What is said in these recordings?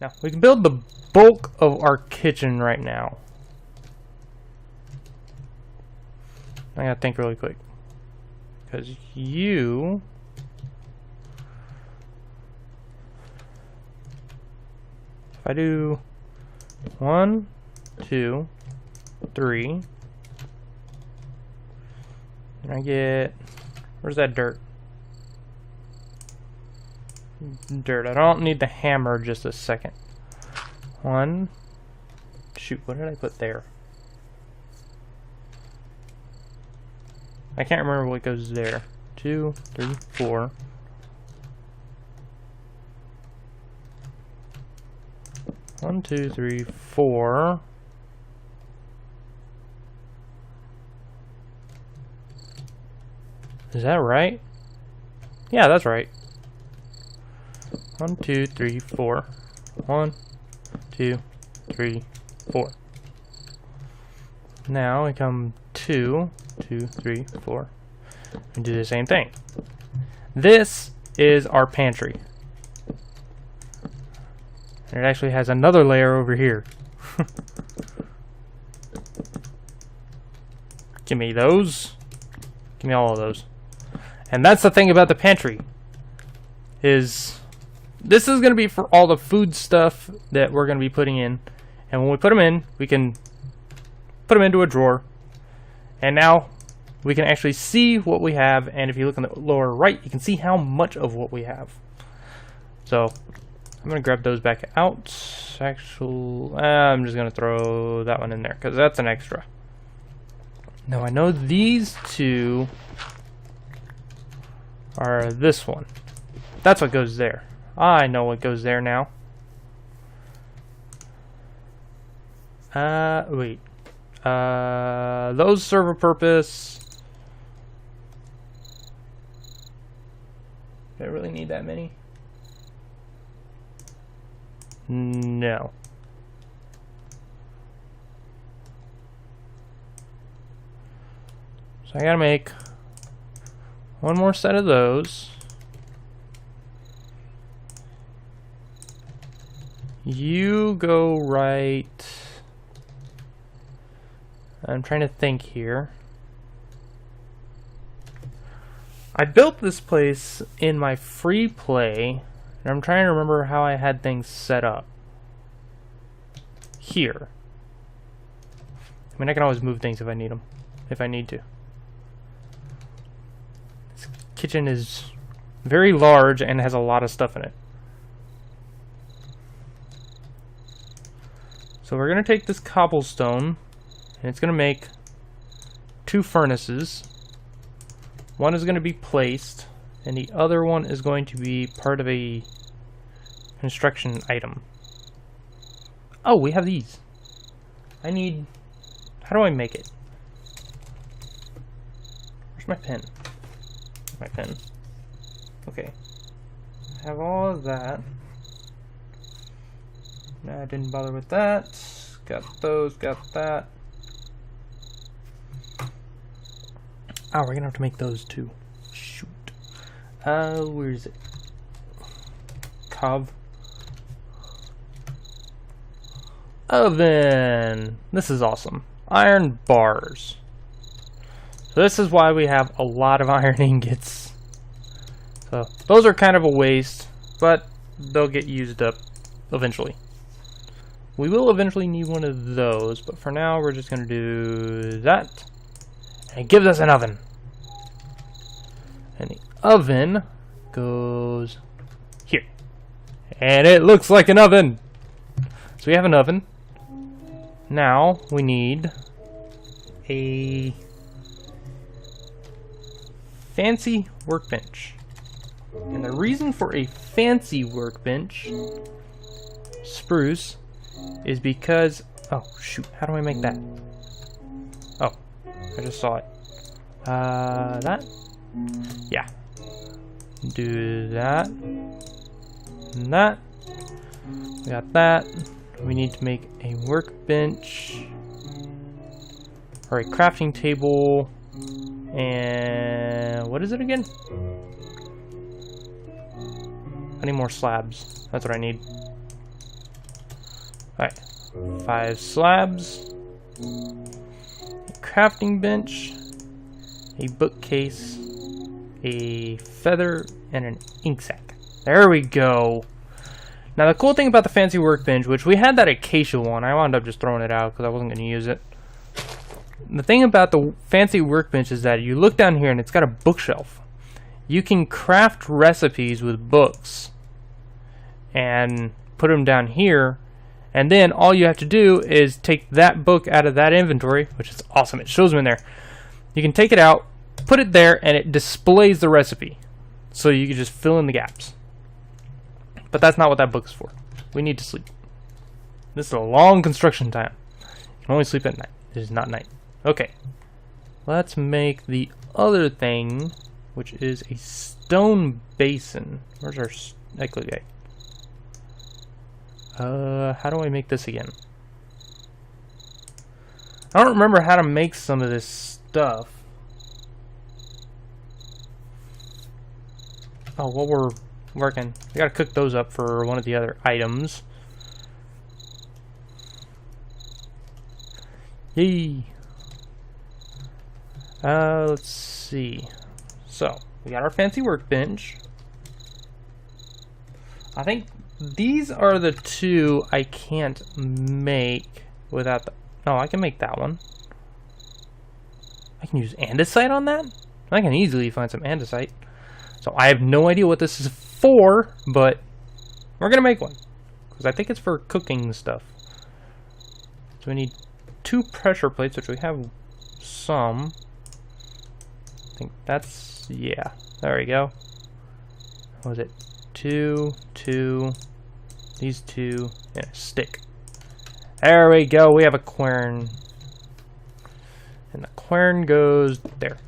Now, we can build the bulk of our kitchen right now. I gotta think really quick. Because you... If I do 1, 2, 3, and I get... Where's that dirt? Dirt. I don't need the hammer just a second. 1. Shoot, what did I put there? I can't remember what goes there. 2, 3, 4. One, 2, 3, 4. Is that right? Yeah, that's right. 1, 2, 3, 4. 1, 2, 3, 4. Now we come 2, 2, 3, 4, and do the same thing. This is our pantry. And it actually has another layer over here. Give me those. Give me all of those. And that's the thing about the pantry. Is this is going to be for all the food stuff that we're going to be putting in. And when we put them in, we can put them into a drawer. And now we can actually see what we have. And if you look in the lower right, you can see how much of what we have. So I'm going to grab those back out. Actually, I'm just going to throw that one in there because that's an extra. Now I know these two are this one. That's what goes there. I know what goes there now. Wait. Those serve a purpose. Do I really need that many? No. So I gotta make one more set of those. You go right. I'm trying to think here. I built this place in my free play, and I'm trying to remember how I had things set up. Here. I mean, I can always move things if I need them, if I need to. This kitchen is very large and has a lot of stuff in it. So we're going to take this cobblestone, and it's going to make 2 furnaces. One is going to be placed, and the other one is going to be part of a construction item. Oh, we have these. I need... How do I make it? Where's my pen? My pen. Okay. I have all of that. No, I didn't bother with that. Got those, got that. Oh, we're gonna have to make those too. Shoot. Where is it? Cob. Oven. This is awesome. Iron bars. So this is why we have a lot of iron ingots. So those are kind of a waste, but they'll get used up eventually. We will eventually need one of those, but for now we're just going to do that. And it gives us an oven. And the oven goes here. And it looks like an oven. So we have an oven. Now we need a fancy workbench. And the reason for a fancy workbench, spruce, is because... Oh, shoot. How do I make that? Oh, I just saw it. That? Yeah. Do that. And that. We got that. We need to make a workbench. Or a crafting table. And... what is it again? I need more slabs. That's what I need. Alright. 5 slabs. A crafting bench. A bookcase. A feather. And an ink sac. There we go. Now the cool thing about the fancy workbench, which we had that acacia one, I wound up just throwing it out because I wasn't going to use it. The thing about the fancy workbench is that you look down here and it's got a bookshelf. You can craft recipes with books and put them down here, and then all you have to do is take that book out of that inventory, which is awesome. It shows them in there. You can take it out, put it there, and it displays the recipe. So you can just fill in the gaps. But that's not what that book is for. We need to sleep. This is a long construction time. You can only sleep at night. It is not night. Okay. Let's make the other thing, which is a stone basin. Where's our okay. How do I make this again? I don't remember how to make some of this stuff. Oh, while we're working, we gotta cook those up for one of the other items. Yay! Let's see. So, we got our fancy workbench. I think these are the two I can't make without the... No, I can make that one. I can use andesite on that? I can easily find some andesite. So I have no idea what this is for, but we're gonna make one. Because I think it's for cooking stuff. So we need 2 pressure plates, which we have some. I think that's... yeah. There we go. What was it? 2, 2, these 2, and a stick. There we go. We have a quern. And the quern goes there.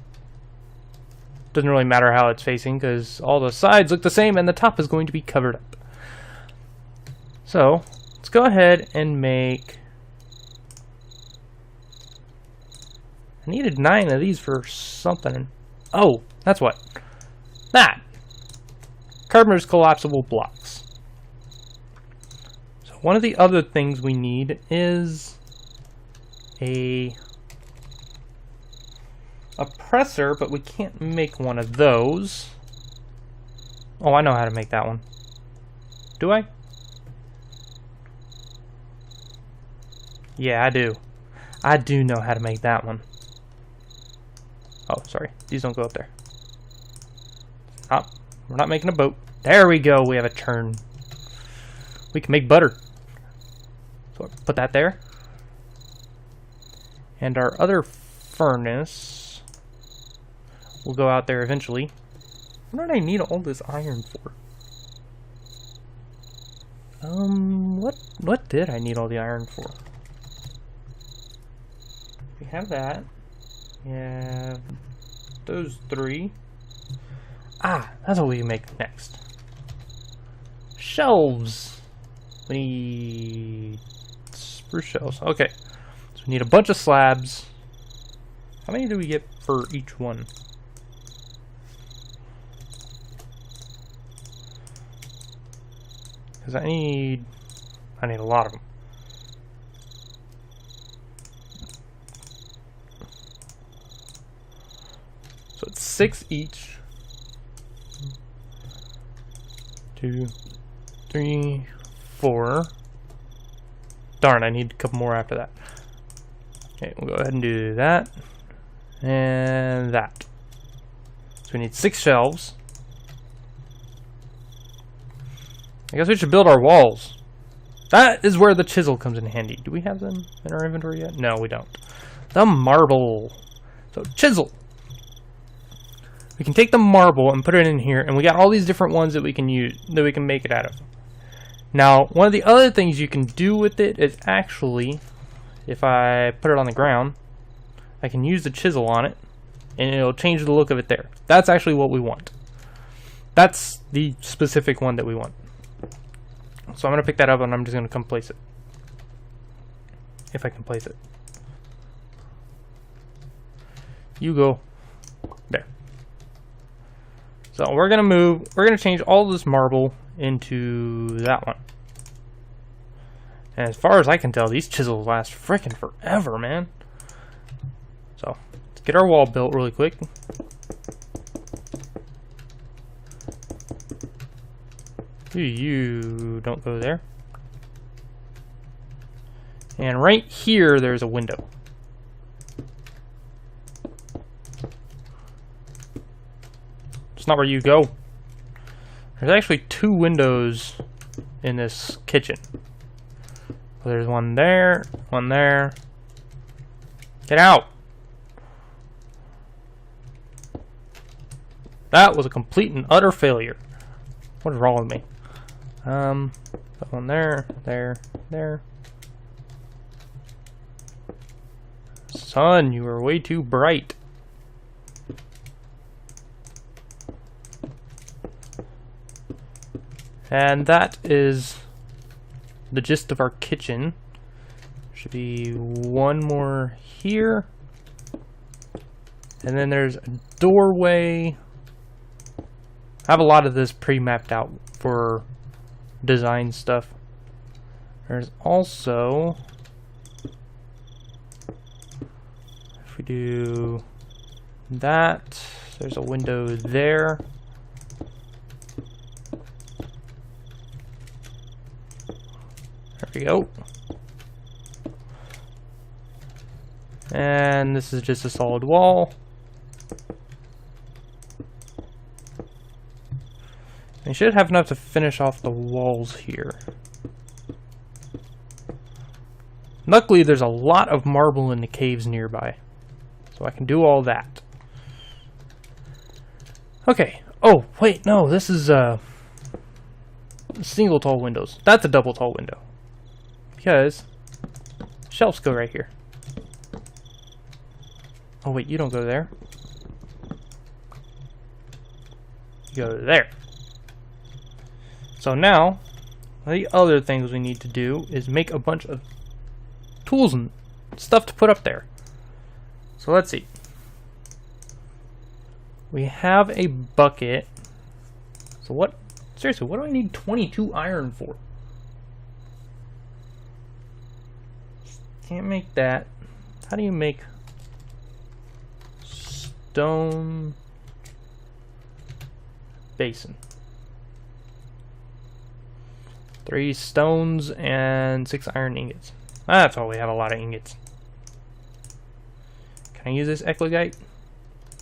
Doesn't really matter how it's facing because all the sides look the same and the top is going to be covered up. So, let's go ahead and make... I needed 9 of these for something. Oh, that's what. That! Carpenter's collapsible blocks. So one of the other things we need is a presser, but we can't make one of those. Oh, I know how to make that one. Do I? Yeah, I do. I do know how to make that one. Oh, sorry. These don't go up there. Oh, we're not making a boat. There we go. We have a turn. We can make butter. So put that there. And our other furnace will go out there eventually. What did I need all this iron for? What did I need all the iron for? We have that. Yeah, those 3. Ah, that's what we can make next. Shelves. We need spruce shelves. Okay, so we need a bunch of slabs. How many do we get for each one? Because I need a lot of them. So it's 6 each. 2, 3, 4. Darn, I need a couple more after that. Okay, we'll go ahead and do that. And that. So we need 6 shelves. I guess we should build our walls. That is where the chisel comes in handy. Do we have them in our inventory yet? No, we don't. The marble. So, chisel. We can take the marble and put it in here, and we got all these different ones that we can use, that we can make it out of. Now, one of the other things you can do with it is actually, if I put it on the ground, I can use the chisel on it, and it'll change the look of it there. That's actually what we want. That's the specific one that we want. So I'm going to pick that up and I'm just going to come place it. If I can place it. You go there. So we're going to change all this marble into that one. And as far as I can tell, these chisels last frickin' forever, man. So, let's get our wall built really quick. You don't go there. And right here, there's a window. It's not where you go. There's actually 2 windows in this kitchen. There's one there, one there. Get out! That was a complete and utter failure. What is wrong with me? That one there, there, there. Son, you are way too bright. And that is the gist of our kitchen. Should be one more here. And then there's a doorway. I have a lot of this pre-mapped out for design stuff. There's also, if we do that, there's a window there. There we go. And this is just a solid wall. You should have enough to finish off the walls here. Luckily, there's a lot of marble in the caves nearby, so I can do all that. Okay. Oh, wait, no, this is single tall windows. That's a double tall window. Because shelves go right here. Oh wait, you don't go there. You go there. So now, the other things we need to do is make a bunch of tools and stuff to put up there. So let's see. We have a bucket. So what, seriously, what do I need 22 iron for? Can't make that. How do you make stone basin? 3 stones and 6 iron ingots. That's all we have, a lot of ingots. Can I use this eclogite?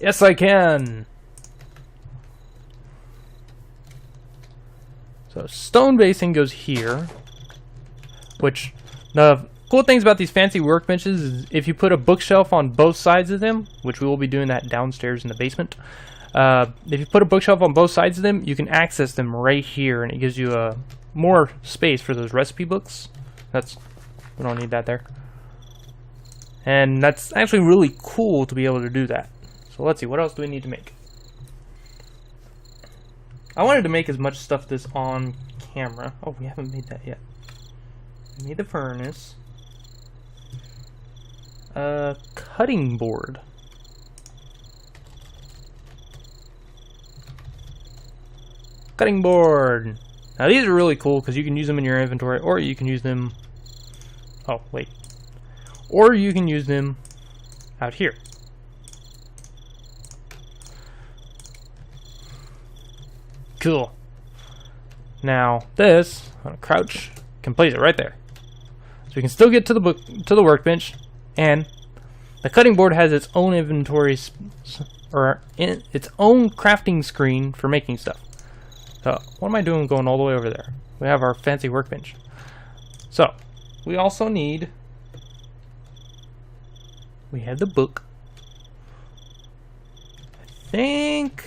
Yes, I can! So stone basin goes here, which the cool things about these fancy workbenches is if you put a bookshelf on both sides of them, which we will be doing that downstairs in the basement, if you put a bookshelf on both sides of them, you can access them right here, and it gives you a more space for those recipe books. We don't need that there. And that's actually really cool to be able to do that. So let's see, what else do we need to make? I wanted to make as much stuff this on camera. Oh, we haven't made that yet. We made the furnace. Cutting board. Cutting board. Now these are really cool because you can use them in your inventory, or you can use them. Oh wait. Or you can use them out here. Cool. Now this, on a crouch, can place it right there. So we can still get to the workbench, and the cutting board has its own inventory or its own crafting screen for making stuff. So what am I doing going all the way over there? We have our fancy workbench. So we also need. We have the book. I think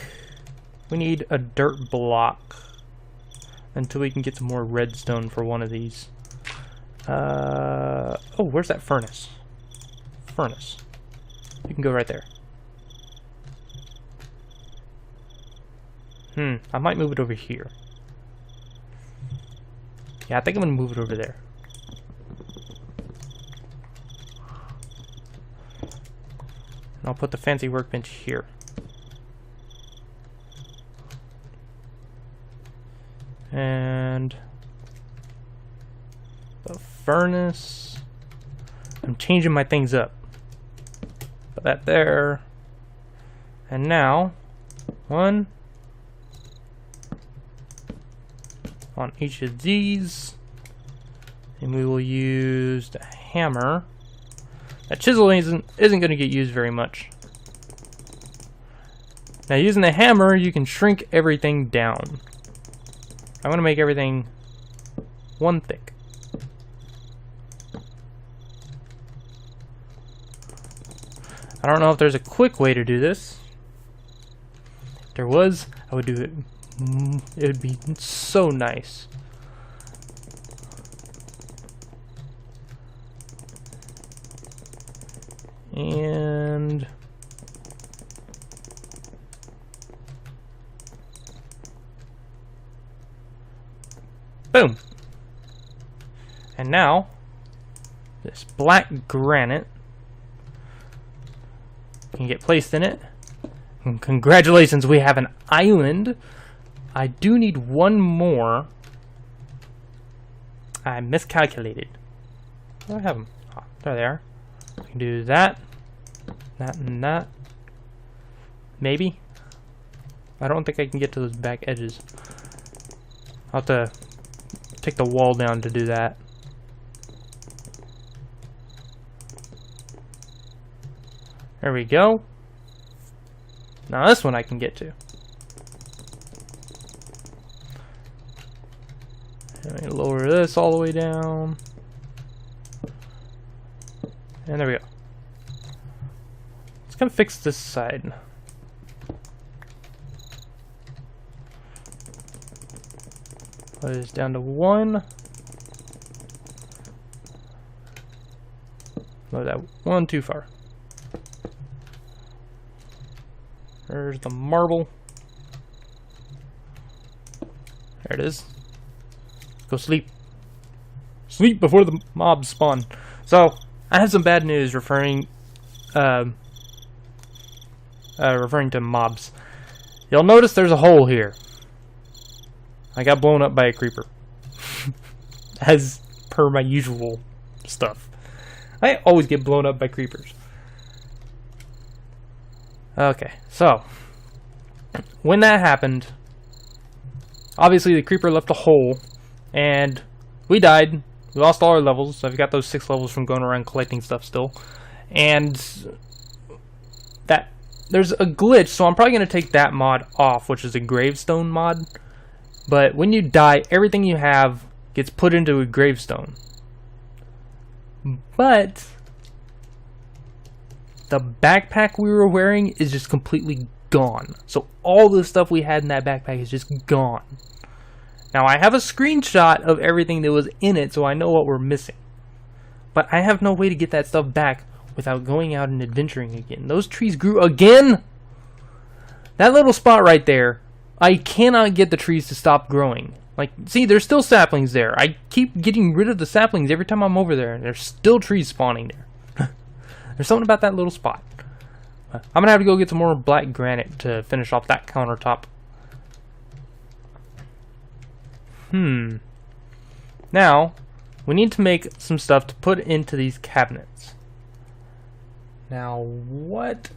we need a dirt block until we can get some more redstone for one of these. Oh, where's that furnace? Furnace. You can go right there. I might move it over here. Yeah, I think I'm gonna move it over there. And I'll put the fancy workbench here. And The furnace. I'm changing my things up. Put that there. And now, one on each of these. And we will use the hammer. That chisel isn't going to get used very much. Now using the hammer, you can shrink everything down. I'm going to make everything one thick. I don't know if there's a quick way to do this. If there was, I would do it. It would be so nice. And boom. And now this black granite can get placed in it. And congratulations, we have an island. I do need one more. I miscalculated. Where do I have them? Oh, there they are. I can do that, that, and that. Maybe. I don't think I can get to those back edges. I'll have to take the wall down to do that. There we go. Now this one I can get to. Let me lower this all the way down. And there we go. Let's come fix this side. Put this down to 1. Load that one too far. There's the marble. There it is. Go sleep. Sleep before the mobs spawn. So, I have some bad news referring to mobs. You'll notice there's a hole here. I got blown up by a creeper. As per my usual stuff. I always get blown up by creepers. Okay, so when that happened, obviously the creeper left a hole and we died. We lost all our levels. I've got those 6 levels from going around collecting stuff still. And that there's a glitch, so I'm probably going to take that mod off, which is a gravestone mod. But when you die, everything you have gets put into a gravestone. But the backpack we were wearing is just completely gone. So all the stuff we had in that backpack is just gone. Now I have a screenshot of everything that was in it, so I know what we're missing. But I have no way to get that stuff back without going out and adventuring again. Those trees grew again! That little spot right there, I cannot get the trees to stop growing. Like, see, there's still saplings there. I keep getting rid of the saplings every time I'm over there, and there's still trees spawning there. There's something about that little spot. I'm gonna have to go get some more black granite to finish off that countertop. Now, we need to make some stuff to put into these cabinets. Now, what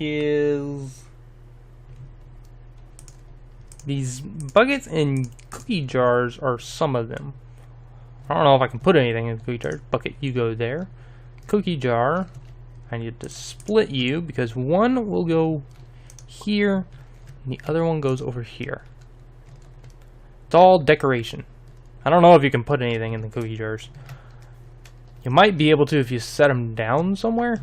is... These buckets and cookie jars are some of them. I don't know if I can put anything in the cookie jar. Bucket, you go there. Cookie jar, I need to split you because one will go here and the other one goes over here. It's all decoration. I don't know if you can put anything in the cookie jars. You might be able to if you set them down somewhere.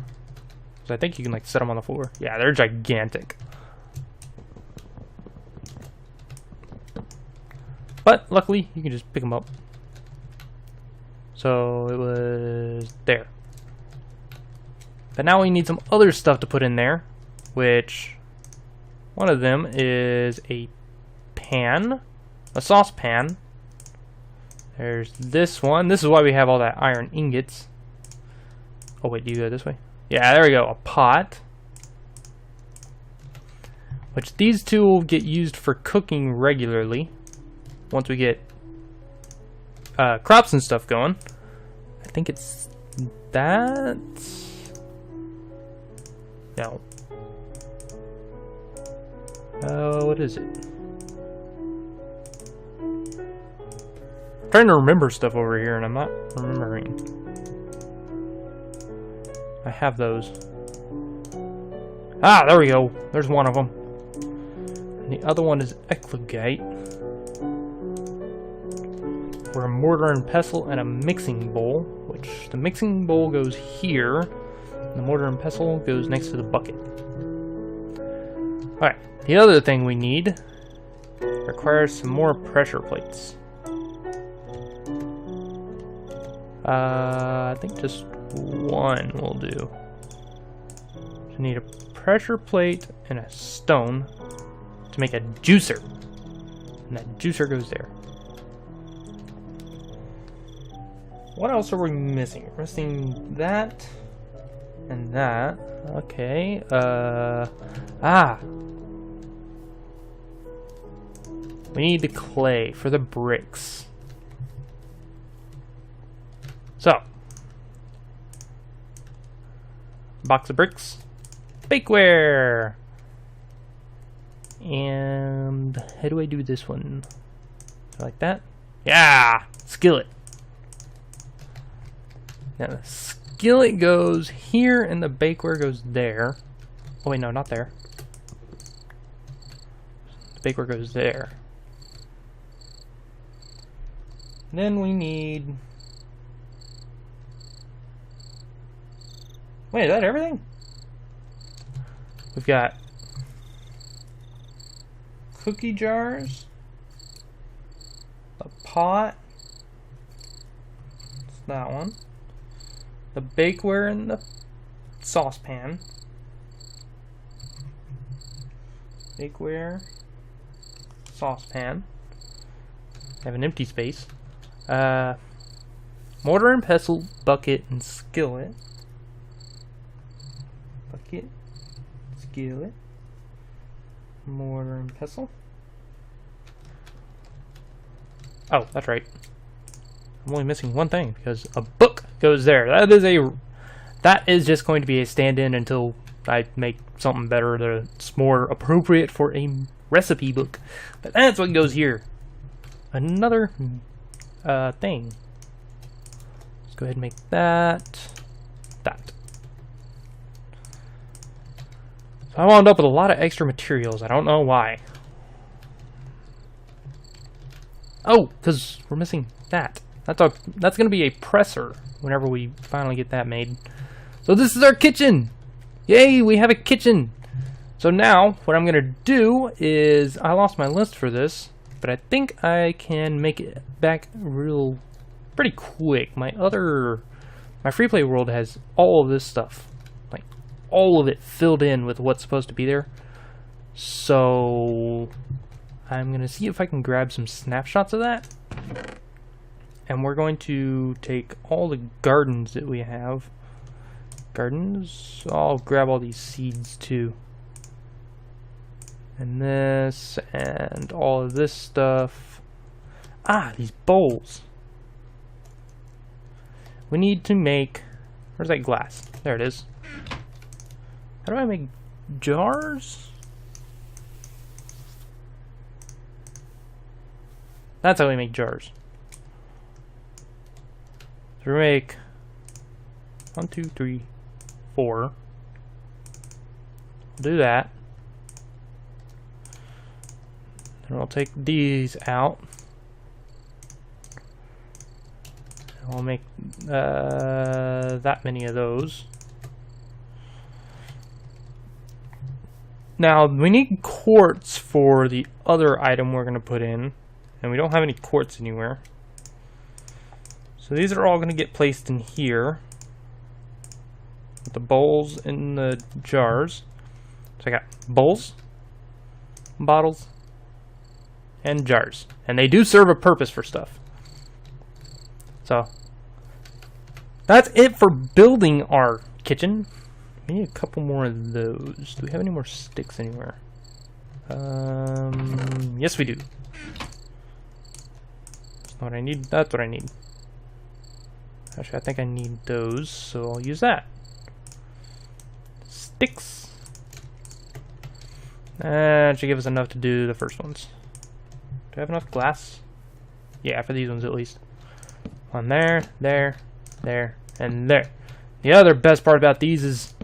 Because I think you can like set them on the floor. Yeah, they're gigantic. But luckily, you can just pick them up. So it was there. But now we need some other stuff to put in there, which one of them is a pan, a saucepan. There's this one. This is why we have all that iron ingots. Oh wait, do you go this way? Yeah, there we go. A pot. Which these two will get used for cooking regularly. Once we get crops and stuff going. I think it's that. No. What is it? I'm trying to remember stuff over here, and I'm not remembering. I have those. Ah, there we go. There's one of them. And the other one is Eclogite. For a mortar and pestle and a mixing bowl, which the mixing bowl goes here, and the mortar and pestle goes next to the bucket. Alright, the other thing we need requires some more pressure plates. I think just one will do. So we need a pressure plate and a stone to make a juicer. And that juicer goes there. What else are we missing? We're missing that and that. Okay. We need the clay for the bricks. So, box of bricks, bakeware, and how do I do this one? Like that? Yeah, skillet. Now the skillet goes here, and the bakeware goes there. Oh wait, no, not there. The bakeware goes there. And then we need. Wait, is that everything? We've got cookie jars, a pot, it's that one, the bakeware in the saucepan, bakeware, saucepan, I have an empty space, mortar and pestle, bucket, and skillet. Bucket, skillet, mortar and pestle. Oh, that's right. I'm only missing one thing because a book goes there. That is just going to be a stand-in until I make something better that's more appropriate for a recipe book. But that's what goes here. Another thing. Let's go ahead and make that. I wound up with a lot of extra materials. I don't know why. Oh, because we're missing that. That's going to be a presser whenever we finally get that made. So this is our kitchen. Yay, we have a kitchen. So now what I'm going to do is, I lost my list for this, but I think I can make it back pretty quick. My free play world has all of this stuff. All of it filled in with what's supposed to be there. So I'm gonna see if I can grab some snapshots of that, and we're going to take all the gardens that we have. Gardens, I'll grab all these seeds too, and this and all of this stuff. These bowls. We need to make, where's that glass? There it is. How do I make jars? That's how we make jars. So we make 1, 2, 3, 4. We'll do that. And we'll take these out. And we'll make that many of those. Now, we need quartz for the other item we're going to put in, and we don't have any quartz anywhere. So these are all going to get placed in here, with the bowls and the jars. So I got bowls, bottles, and jars. And they do serve a purpose for stuff. So, that's it for building our kitchen. We need a couple more of those. Do we have any more sticks anywhere? Yes, we do. what I need. That's what I need. Actually, I think I need those, so I'll use that. Sticks. That should give us enough to do the first ones. Do I have enough glass? Yeah, for these ones at least. One there, there, there, and there. The other best part about these is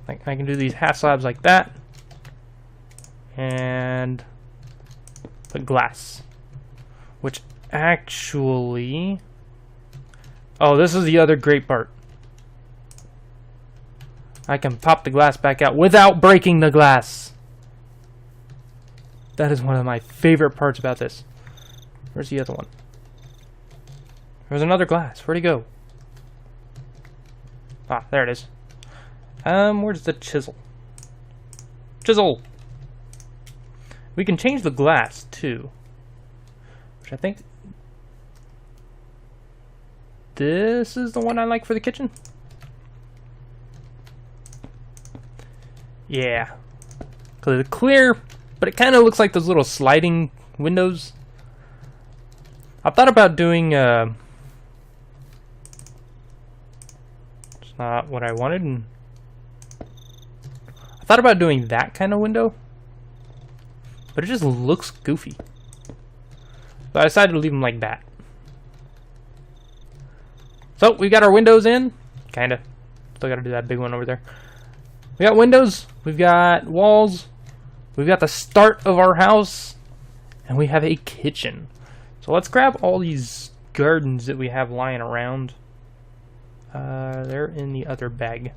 like I can do these half slabs like that and put glass, which actually, oh, this is the other great part. I can pop the glass back out without breaking the glass. That is one of my favorite parts about this. Where's the other one? There's another glass. Where'd he go? Ah, there it is. Where's the chisel? Chisel! We can change the glass, too. Which I think... this is the one I like for the kitchen? Yeah. Clear, but it kind of looks like those little sliding windows. I thought about doing, it's not what I wanted, and I thought about doing that kind of window, but it just looks goofy. So I decided to leave them like that. So we got our windows in, kinda. Still gotta do that big one over there. We got windows, we've got walls, we've got the start of our house, and we have a kitchen. So let's grab all these gardens that we have lying around. They're in the other bag.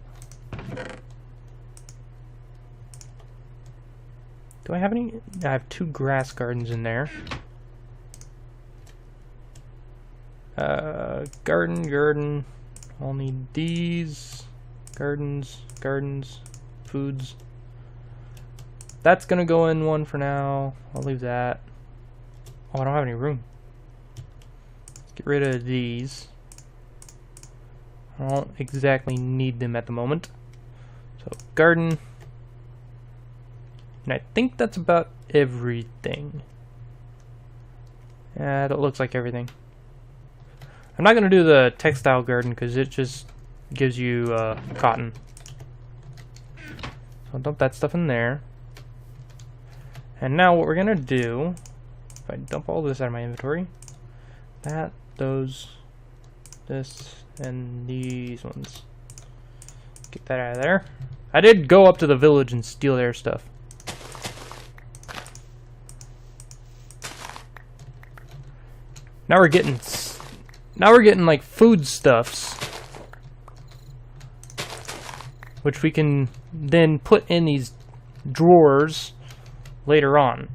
Do I have any? I have 2 grass gardens in there. Garden. I'll need these. Gardens, foods. That's gonna go in one for now. I'll leave that. Oh, I don't have any room. Let's get rid of these. I don't exactly need them at the moment. So, garden. And I think that's about everything. Yeah, that looks like everything. I'm not going to do the textile garden because it just gives you cotton. So I'll dump that stuff in there. And now what we're going to do, if I dump all this out of my inventory, that, those, this, and these ones. Get that out of there. I did go up to the village and steal their stuff. Now we're getting like foodstuffs, which we can then put in these drawers later on.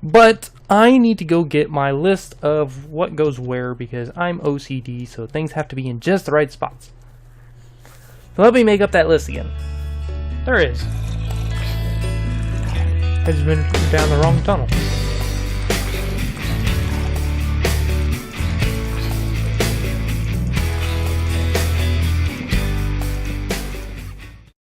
But I need to go get my list of what goes where because I'm OCD, so things have to be in just the right spots. So let me make up that list again. There it is. I just been down the wrong tunnel.